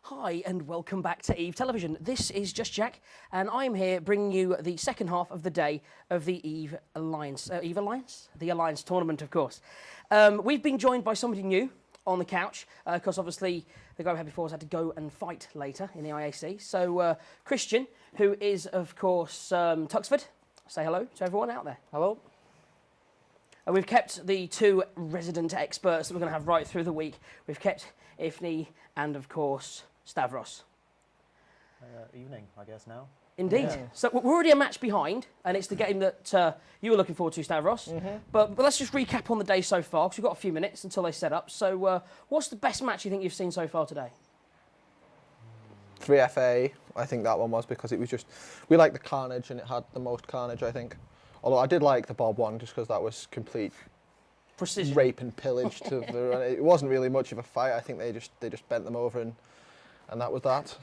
Hi and welcome back to EVE Television. This is Just Jack and I'm here bringing you the second half of the day of the EVE Alliance. EVE Alliance? The Alliance tournament, of course. We've been joined by somebody new on the couch because obviously the guy we had before us had to go and fight later in the IAC. So Christian, who is of course Tuxford, say hello to everyone out there. Hello. And we've kept the two resident experts that we're going to have right through the week. We've kept Ifni and of course Stavros. Evening, I guess now. Indeed. Yeah. So we're already a match behind, and it's the game that you were looking forward to, Stavros. But let's just recap on the day so far, because we've got a few minutes until they set up. So what's the best match you think you've seen so far today? 3FA, I think that one was, because it was just, we liked the carnage, and it had the most carnage, I think. Although I did like the Bob one, just because that was complete precision, rape and pillage. It wasn't really much of a fight. I think they just bent them over, and that was that.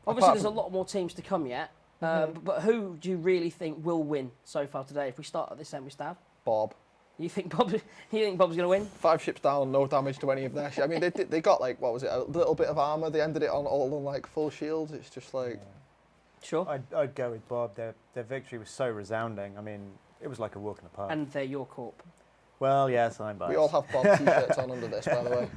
Obviously, there's a lot more teams to come yet. But who do you really think will win so far today? If we start at this end with Stav, Bob. You think Bob's going to win? 5 ships down, no damage to any of their ships. I mean, they got like, what was it, a little bit of armor. They ended it on all on like full shields. It's just like. Yeah. Sure. I'd go with Bob. Their victory was so resounding. I mean, it was like a walk in the park. And they're your corp. Well, yes, I'm biased. We all have Bob t-shirts on under this, by the way.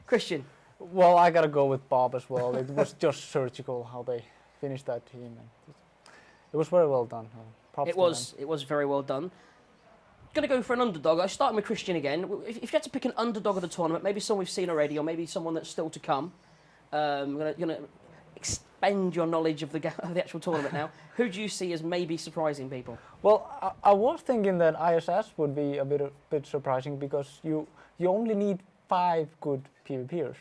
Christian. Well, I gotta go with Bob as well. It was just surgical how they finished that team, and it was very well done. It was very well done. Going to go for an underdog. I'm starting with Christian again. If you had to pick an underdog of the tournament, maybe someone we've seen already, or maybe someone that's still to come. Going to expend your knowledge of the actual tournament now. Who do you see as maybe surprising people? Well, I was thinking that ISS would be a bit surprising, because you only need 5 good PvPers.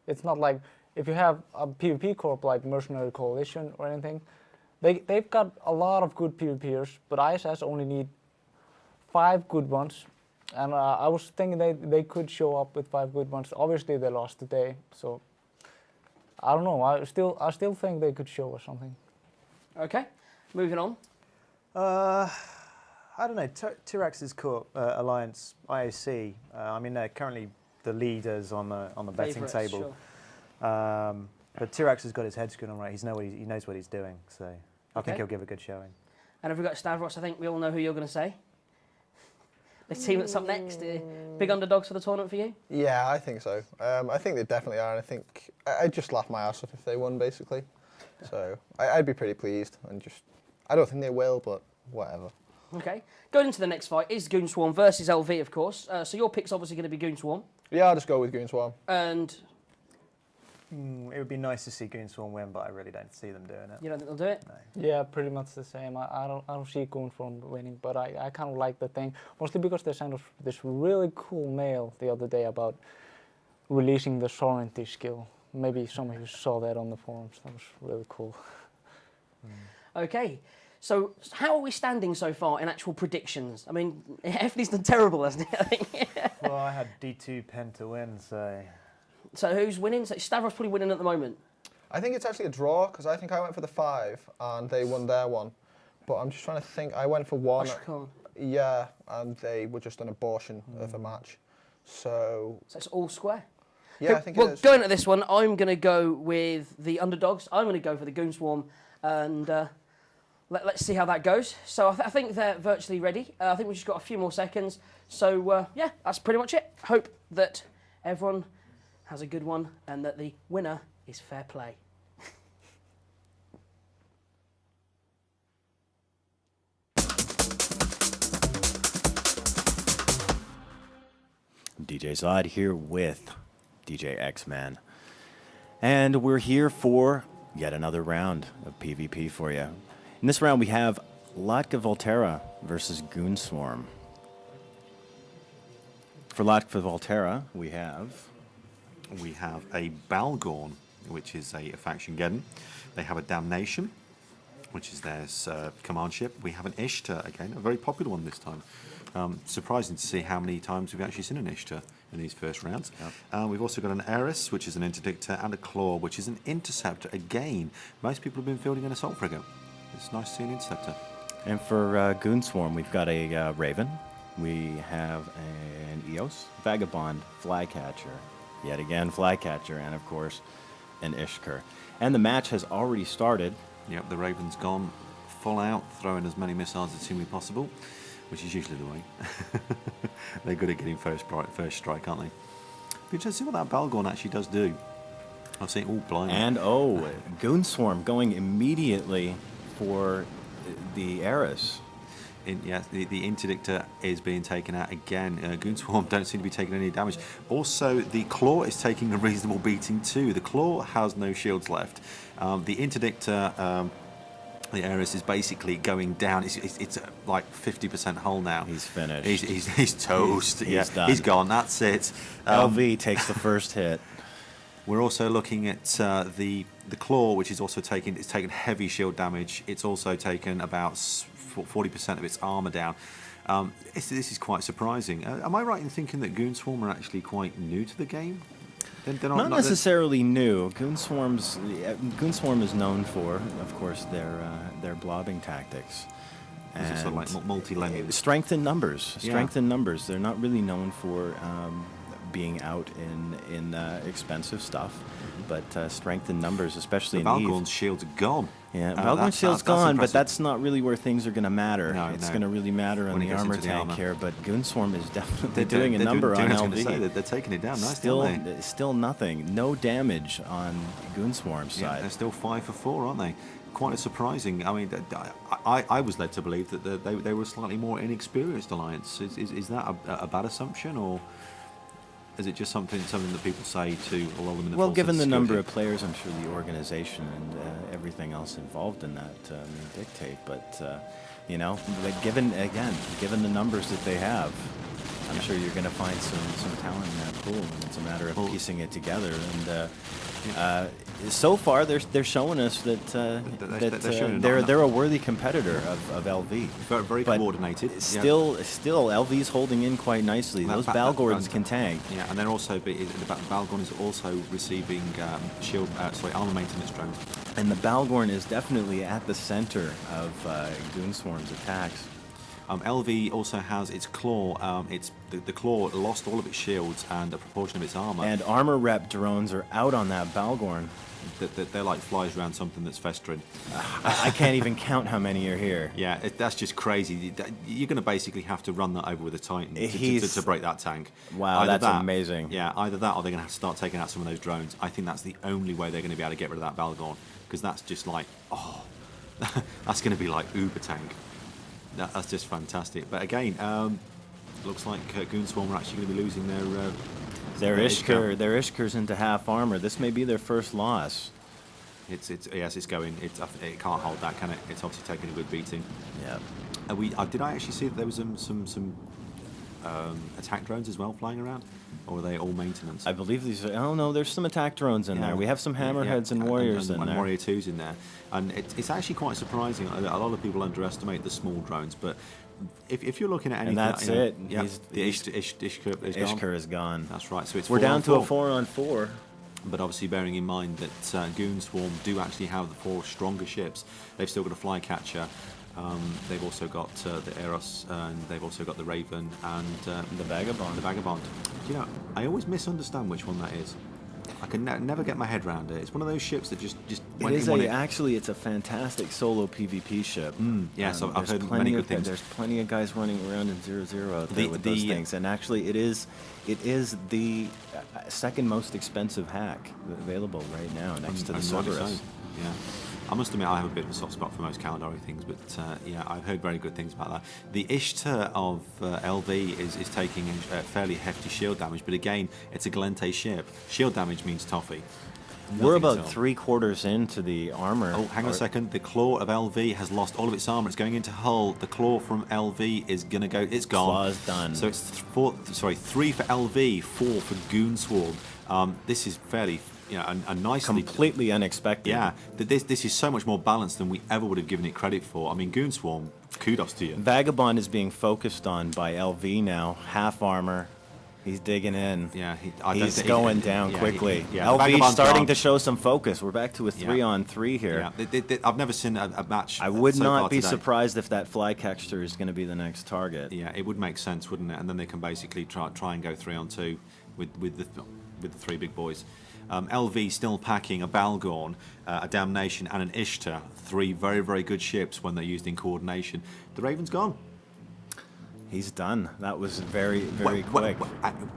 It's not like if you have a PvP corp like Mercenary Coalition or anything, they've got a lot of good PvPers, but ISS only need 5 good ones. And I was thinking they could show up with 5 good ones. Obviously they lost today, so I don't know. I still think they could show us something. Okay, moving on. I don't know. Tyrax's Corp Alliance IAC. I mean, they're currently the leaders on the betting table. Sure. But Tyrax has got his head screwed on right. He knows what he's doing. So I think he'll give a good showing. And if we've got Stavros, I think we all know who you're going to say. The team that's up next, big underdogs for the tournament for you? Yeah, I think so. I think they definitely are, and I think I'd just laugh my ass off if they won, basically. So I'd be pretty pleased, and I don't think they will, but whatever. Okay. Going into the next fight is Goon Swarm versus LV, of course. So your pick's obviously going to be Goon Swarm. Yeah, I'll just go with Goon Swarm. And it would be nice to see Goon Swarm win, but I really don't see them doing it. You don't think they'll do it? No. Yeah, pretty much the same. I don't see Goon Swarm winning, but I kind of like the thing, mostly because they sent us this really cool mail the other day about releasing the sovereignty skill. Maybe some of you saw that on the forums. That was really cool. Okay. So how are we standing so far in actual predictions? I mean, Effley's done terrible, hasn't he? I think. Well, I had D2 Pen to win, so. So who's winning? So Stavros probably winning at the moment. I think it's actually a draw, because I think I went for the 5 and they won their one. But I'm just trying to think. I went for 1. Yeah, and they were just an abortion of a match. So it's all square. Yeah, I think it is. Well, going at this one, I'm going to go with the underdogs. I'm going to go for the Goon Swarm, and let's see how that goes. So I think they're virtually ready. I think we've just got a few more seconds. So yeah, that's pretty much it. Hope that everyone has a good one and that the winner is fair play. DJ Zod here with DJ X-Man. And we're here for yet another round of PvP for you. In this round we have Latka Volterra versus Goon Swarm. For Latka Volterra we have a Balgorn, which is a faction Geddon. They have a Damnation, which is their command ship. We have an Ishtar, again, a very popular one this time. Surprising to see how many times we've actually seen an Ishtar in these first rounds. Yep. We've also got an Eris, which is an Interdictor, and a Claw, which is an Interceptor. Again, most people have been fielding an Assault Frigate. It's nice to see an Interceptor. And for Goon Swarm, we've got a Raven. We have an Eos, Vagabond, Flycatcher, Yet again, Flycatcher, and of course, an Ishkur. And the match has already started. Yep, the Raven's gone full out, throwing as many missiles as humanly possible, which is usually the way. They're good at getting first strike, aren't they? But just see what that Balgorn actually does do. I've seen all blind. And Goon Swarm going immediately for the Eris. The Interdictor is being taken out again. Goon Swarm don't seem to be taking any damage. Also, the Claw is taking a reasonable beating too. The Claw has no shields left. The Interdictor, the Eris, is basically going down. It's like 50% hull now. He's finished. He's toast. He's done. He's gone. That's it. LV takes the first hit. We're also looking at the Claw, which is also taking heavy shield damage. It's also taken about 40% of its armor down. This is quite surprising. Am I right in thinking that Goon Swarm are actually quite new to the game? They're Not necessarily new. Goon Swarm is known for, of course, their blobbing tactics. And sort of like multi-lane. Strength in numbers. Strength in numbers. They're not really known for being out in expensive stuff, but strength in numbers, especially in Eve. Balgorn's shield's gone. Yeah, Balgorn's shield's gone, but impressive. that's not really where things are going to matter. No, it's no. going to really matter on When it the gets armor into the tank armor. here, but Goon Swarm is definitely doing a number on I was gonna LV. say, they're taking it down nicely, aren't they? Still nothing. No damage on Goon Swarm's Yeah, side. they're still 5 for 4, aren't they? Quite surprising. I mean, I was led to believe that they were a slightly more inexperienced alliance. Is that a bad assumption, or is it just something that people say to lull them in the Well, false given the number security? of players, I'm sure the organization and everything else involved in that may dictate. But given the numbers that they have, I'm sure you're going to find some talent in that pool, and it's a matter of piecing it together. And so far, they're showing us that they're a worthy competitor of LV. Very But coordinated. Still, LV's holding in quite nicely. Those Balgorns can tank. Yeah, and then also the Balgorn is also receiving armor maintenance drones. And the Balgorn is definitely at the center of Goon Swarm's attacks. LV also has its Claw. The Claw lost all of its shields and a proportion of its armor. And armor rep drones are out on that Balgorn. They're like flies around something that's festering. I can't even count how many are here. Yeah, that's just crazy. You're going to basically have to run that over with a Titan to break that tank. Wow, that's amazing. Yeah, either that or they're going to have to start taking out some of those drones. I think that's the only way they're going to be able to get rid of that Balgorn, because that's just like, that's going to be like Uber tank. That's just fantastic. But again, looks like Goon Swarm are actually going to be losing their Ishkur. Their Ishkur's into half armor. This may be their first loss. It's going. It can't hold that, can it? It's obviously taking a good beating. Yeah. Did I actually see that there was some attack drones as well flying around, or were they all maintenance? I believe these are. Oh no, there's some attack drones in there. We have some hammerheads and warriors in there. And warrior 2s in there, and it's actually quite surprising. A lot of people underestimate the small drones, but if you're looking at anything, and that's it. Yeah, the Ishkur is gone. That's right. So it's we're down to a 4-on-4. 4-on-4. But obviously bearing in mind that Goon Swarm do actually have the 4 stronger ships. They've still got a Flycatcher. They've also got the Eros, and they've also got the Raven and the Vagabond. The Vagabond. You know, I always misunderstand which one that is. I can never get my head around it. It's one of those ships that just went in. Actually, it's a fantastic solo PvP ship. Yes, I've heard many good things. There's plenty of guys running around in 0-0 out there with those things, and actually, it is the second most expensive hack available right now, next to the Cerberus. Yeah. I must admit I have a bit of a soft spot for most Caldari things, but I've heard very good things about that. The Ishtar of LV is taking fairly hefty shield damage, but again, it's a Galente ship. Shield damage means toffee. We're about 3/4 into the armor. Oh, hang on a second. The Claw of LV has lost all of its armor. It's going into hull. The Claw from LV is going to go. It's gone. Claw's done. So it's 3 for LV, 4 for Goon Swarm. This is fairly... a nicely... Completely unexpected. Yeah, this is so much more balanced than we ever would have given it credit for. I mean, Goon Swarm, kudos to you. Vagabond is being focused on by LV now. Half armor. He's digging in. Yeah, he's going down quickly. LV's LV's starting to show some focus. We're back to a 3-on-3 here. Yeah, I've never seen a match. I would so not far be today. surprised if that Flycatcher is going to be the next target. Yeah, it would make sense, wouldn't it? And then they can basically try and go 3-on-2 with with the three big boys. LV still packing a Balgorn, a Damnation, and an Ishtar. Three very, very good ships when they're used in coordination. The Raven's gone. He's done. That was very, very quick.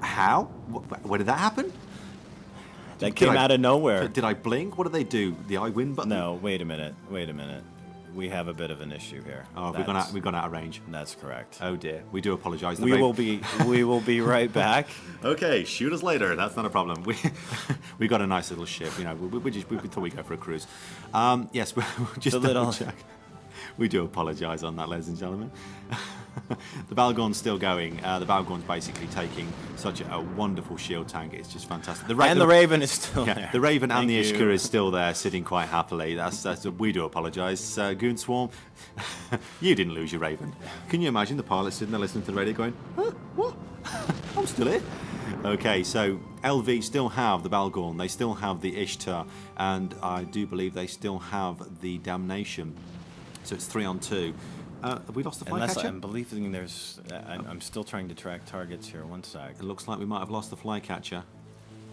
How? Where did that happen? That came out of nowhere. Did I blink? What did they do? The I win button? No, wait a minute. Wait a minute. We have a bit of an issue here. Oh, we've gone out of range. That's correct. Oh dear. We do apologise. We will be right back. Okay, shoot us later. That's not a problem. We got a nice little ship. You know, we thought we'd go for a cruise. Yes, we're just a little check. We do apologise on that, ladies and gentlemen. The Balgorn's still going. The Balgorn's basically taking such a wonderful shield tank. It's just fantastic. The Raven is still there. The Raven and the Thank Ishtar you. is still there, sitting quite happily. We do apologise. Goon Swarm, you didn't lose your Raven. Can you imagine the pilot sitting there listening to the radio going, huh, what? I'm still here. Okay, so LV still have the Balgorn. They still have the Ishtar. And I do believe they still have the Damnation. So it's 3-on-2. Have we lost the Unless Flycatcher? I'm believing there's... I'm still trying to track targets here. One sec. It looks like we might have lost the Flycatcher.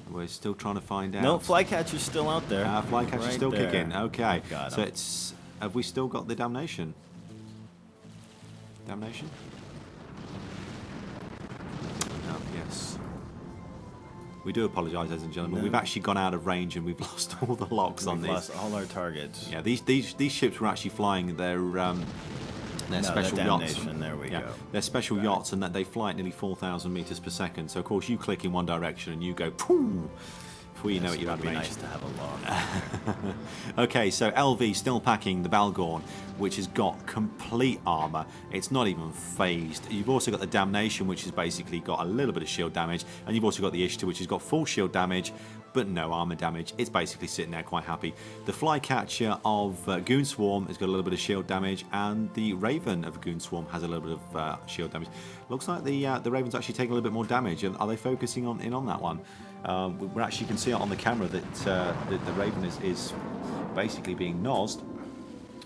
We're still trying to find out. No, Flycatcher's still out there. Flycatcher's Right still there. kicking. Okay. Got So him. it's... Have we still got the Damnation? Damnation? No, yes. We do apologise, ladies and gentlemen. No. We've actually gone out of range and we've lost all the locks on We've these. lost all our targets. Yeah, these ships were actually flying their special the yachts. Damnation, there we go. They're special yachts, and that they fly at nearly 4,000 meters per second. So of course you click in one direction and you go poof. Before you know it, you're out of It'd be range. nice to have a log. Okay, so LV still packing the Balgorn, which has got complete armor. It's not even phased. You've also got the Damnation, which has basically got a little bit of shield damage, and you've also got the Ishtar, which has got full shield damage, but no armor damage. It's basically sitting there quite happy. The Flycatcher of Goon Swarm has got a little bit of shield damage, and the Raven of Goon Swarm has a little bit of shield damage. Looks like the Raven's actually taking a little bit more damage. Are they focusing in on that one? We actually can see it on the camera that the Raven is basically being nosed,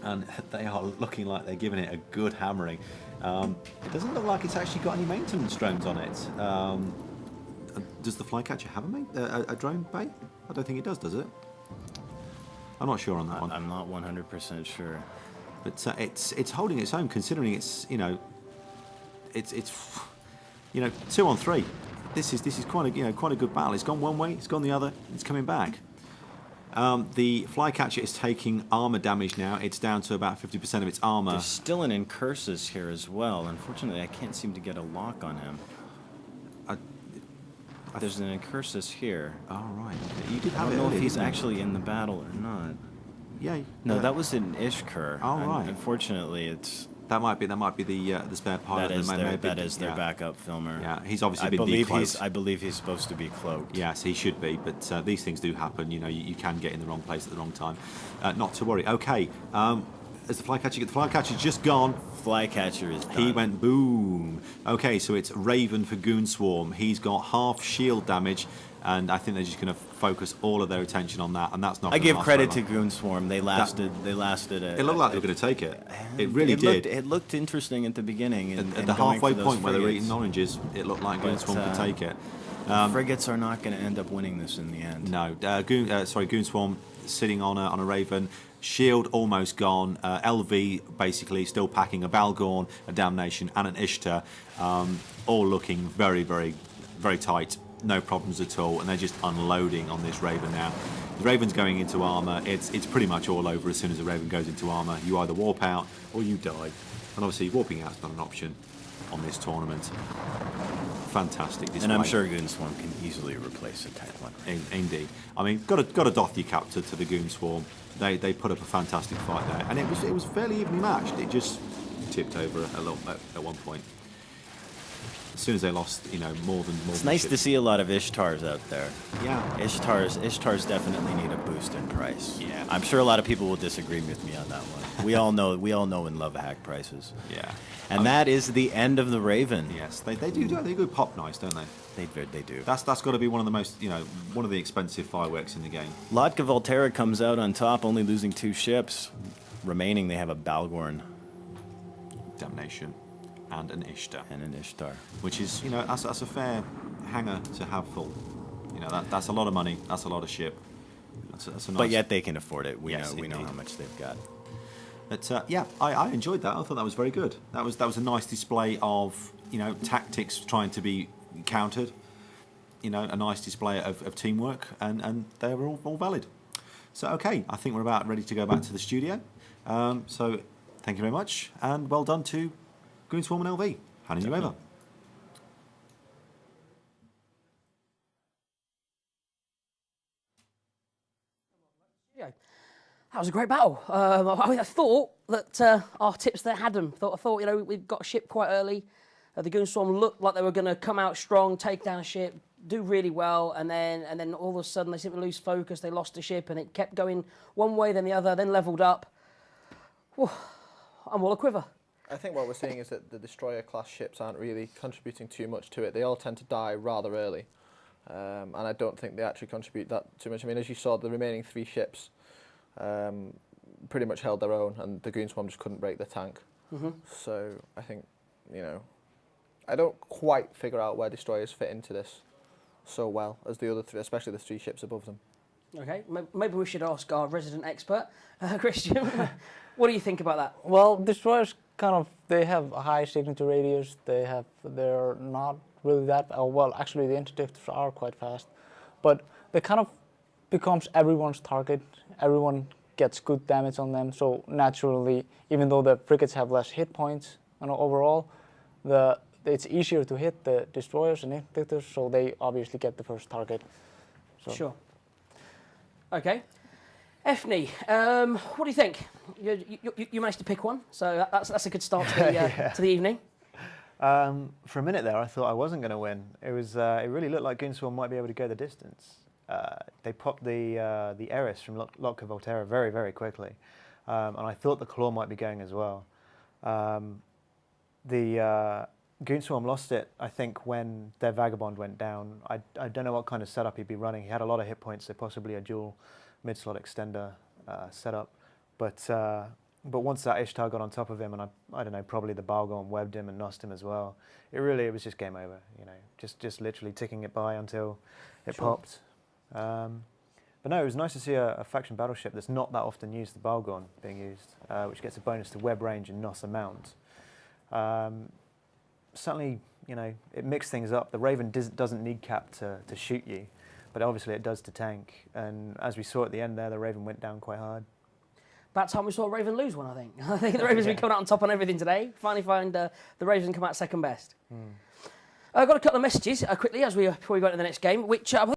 and they are looking like they're giving it a good hammering. It doesn't look like it's actually got any maintenance drones on it. Does the Flycatcher have a drone bay? I don't think it does it? I'm not sure on that one. I'm not 100% sure. But it's holding its own, considering it's it's 2-on-3. This is quite a good battle. It's gone one way, it's gone the other, it's coming back. The Flycatcher is taking armor damage now. It's down to about 50% of its armor. There's still an Incursus here as well. Unfortunately, I can't seem to get a lock on him. There's an Incursus here. Oh, right. You did I have don't it know earlier, if he's didn't you? actually in the battle or not. Yeah. No, that was an Ishkur. Oh, right. Unfortunately, it's That might be the spare pilot. that is their backup filmer. Yeah, he's obviously I been believe decloaked. I believe he's supposed to be cloaked. Yes, he should be, but these things do happen. You can get in the wrong place at the wrong time. Not to worry. Okay, as the Flycatcher's just gone. Flycatcher is done. He went boom. Okay, so it's Raven for Goon Swarm. He's got half shield damage, and I think they're just going to focus all of their attention on that, and that's not. I gonna give last credit very to long. Goon Swarm. They lasted. It looked like they were going to take it. It really did. It looked interesting at the beginning. At the halfway point where they were eating oranges, it looked like Goon Swarm could take it. Frigates are not going to end up winning this in the end. No, Goon Swarm sitting on a Raven. Shield almost gone. LV basically still packing a Balgorn, a Damnation, and an Ishtar. All looking very, very, very tight. No problems at all, and they're just unloading on this Raven now. The Raven's going into armor. It's pretty much all over as soon as the Raven goes into armor. You either warp out or you die. And obviously, warping out's not an option on this tournament. Fantastic display. And I'm sure Goon Swarm can easily replace a Type 1. Indeed. I mean, got to doff your cap to the Goon Swarm. They put up a fantastic fight there, and it was fairly evenly matched. It just tipped over a little bit at one point. As soon as they lost, more than. It's nice to see a lot of Ishtars out there. Yeah. Ishtars definitely need a boost in price. Yeah. I'm sure a lot of people will disagree with me on that one. We all know and love hack prices. Yeah. And that is the end of the Raven. Yes, they do pop nice, don't they? They do. That's got to be one of the most, one of the expensive fireworks in the game. Lotka Volterra comes out on top, only losing 2 ships. Remaining, they have a Balgorn Damnation and an Ishtar. and an Ishtar. Which is, that's a fair hanger to have full. You know, that's a lot of money. That's a lot of ship. That's a nice, But yet they can afford it. We Yes, know indeed. how much they've got. But yeah, I enjoyed that. I thought that was very good. That was a nice display of, you know, tactics trying to be countered. You know, a nice display of teamwork, and they were all valid. So okay, I think we're about ready to go back to the studio. So thank you very much, and well done to Goon Swarm and LV. Handing you over. Yeah. That was a great battle. I thought that our tips there had them. I thought, you know, we'd got a ship quite early. The Goon Swarm looked like they were going to come out strong, take down a ship, do really well, and then all of a sudden they seemed to lose focus. They lost the ship, and it kept going one way, then the other, then levelled up. Whew, I'm all a quiver. I think what we're seeing is that the destroyer-class ships aren't really contributing too much to it. They all tend to die rather early, and I don't think they actually contribute that too much. I mean, as you saw, the remaining 3 ships pretty much held their own, and the Goon Swarm just couldn't break the tank. So I think, you know, I don't quite figure out where destroyers fit into this so well as the other 3, especially the 3 ships above them. Okay, maybe we should ask our resident expert, Christian. What do you think about that? Well, destroyers they have a high signature radius. They're not really that well. Actually, the interdictors are quite fast, but they kind of becomes everyone's target. Everyone gets good damage on them. So naturally, even though the frigates have less hit points, overall, it's easier to hit the destroyers and interdictors. So they obviously get the first target. So. Sure. Okay. Efni, what do you think? You managed to pick one, so that's a good start to the, to the evening. For a minute there, I thought I wasn't going to win. It really looked like Goon Swarm might be able to go the distance. They popped the Eris from Lotka Volterra very, very quickly, and I thought the Claw might be going as well. The Goon Swarm lost it, I think, when their Vagabond went down. I don't know what kind of setup he'd be running. He had a lot of hit points, so possibly a dual mid-slot extender setup. But once that Ishtar got on top of him, and I don't know, probably the Balgon webbed him and nosed him as well. It was just game over. You know, just literally ticking it by until it popped. But no, it was nice to see a faction battleship that's not that often used, the Balgon, being used, which gets a bonus to web range and nos amount. Certainly, you know, it mixed things up. The Raven doesn't need cap to shoot you, but obviously it does to tank. And as we saw at the end there, the Raven went down quite hard. About time we saw Raven lose one, I think. I think the Raven's been coming out on top on everything today. Finally find the Raven come out second best. I've got a couple of messages quickly before we go into the next game, which